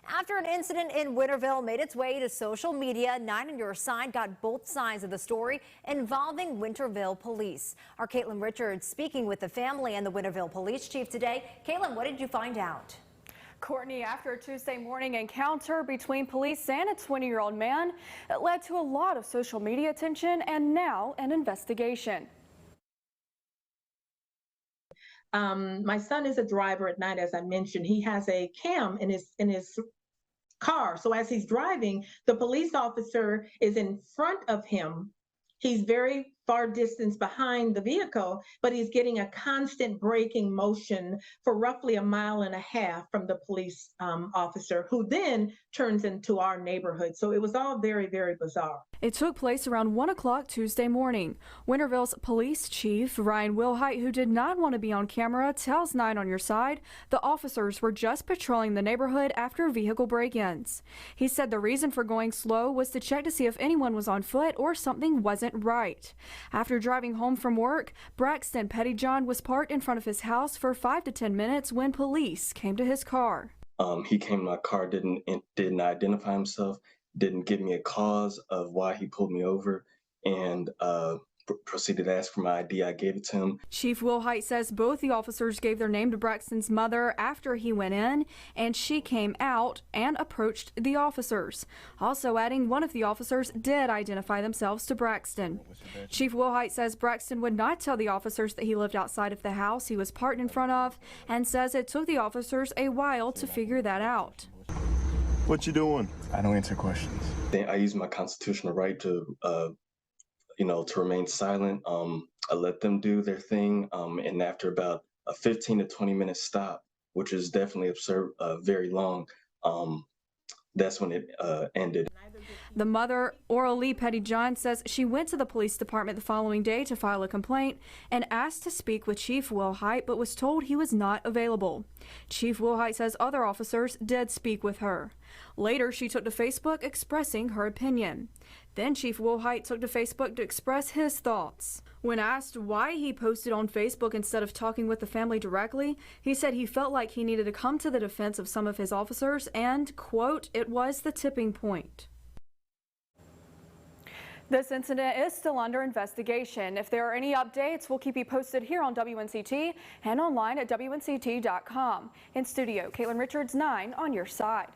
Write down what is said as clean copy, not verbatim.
After an incident in Winterville made its way to social media, 9 on Your Side got both sides of the story involving Winterville police. Our Caitlin Richards speaking with the family and the Winterville police chief today. Caitlin, what did you find out? Courtney, after a Tuesday morning encounter between police and a 20-year-old man, it led to a lot of social media attention and now an investigation. My son is a driver at night, as I mentioned. He has a cam in his car. So as he's driving, the police officer is in front of him. He's very far distance behind the vehicle, but he's getting a constant braking motion for roughly 1.5 miles from the police officer, who then turns into our neighborhood. So it was all very, very bizarre. It took place around 1 o'clock Tuesday morning. Winterville's police chief, Ryan Wilhite, who did not want to be on camera, tells 9 on Your Side the officers were just patrolling the neighborhood after vehicle break-ins. He said the reason for going slow was to check to see if anyone was on foot or something wasn't right. After driving home from work, Braxton Pettyjohn was parked in front of his house for 5 to 10 minutes when police came to his car. He came to my car, didn't identify himself, didn't give me a cause of why he pulled me over, and proceeded to ask for my ID. I gave it to him. Chief Wilhite says both the officers gave their name to Braxton's mother after he went in, and she came out and approached the officers. Also adding, one of the officers did identify themselves to Braxton. Chief Wilhite says Braxton would not tell the officers that he lived outside of the house he was parked in front of, and says it took the officers a while to figure that out. What you doing? I don't answer questions. I use my constitutional right to to remain silent. I let them do their thing, and after about a 15 to 20 minute stop, which is definitely absurd, very long, that's when it ended. The mother, Oralee Pettyjohn, says she went to the police department the following day to file a complaint and asked to speak with Chief Wilhite, but was told he was not available. Chief Wilhite says other officers did speak with her. Later, she took to Facebook expressing her opinion. Then Chief Wilhite took to Facebook to express his thoughts. When asked why he posted on Facebook instead of talking with the family directly, he said he felt like he needed to come to the defense of some of his officers and, quote, it was the tipping point. This incident is still under investigation. If there are any updates, we'll keep you posted here on WNCT and online at WNCT.com. In studio, Caitlin Richards, 9 on Your Side.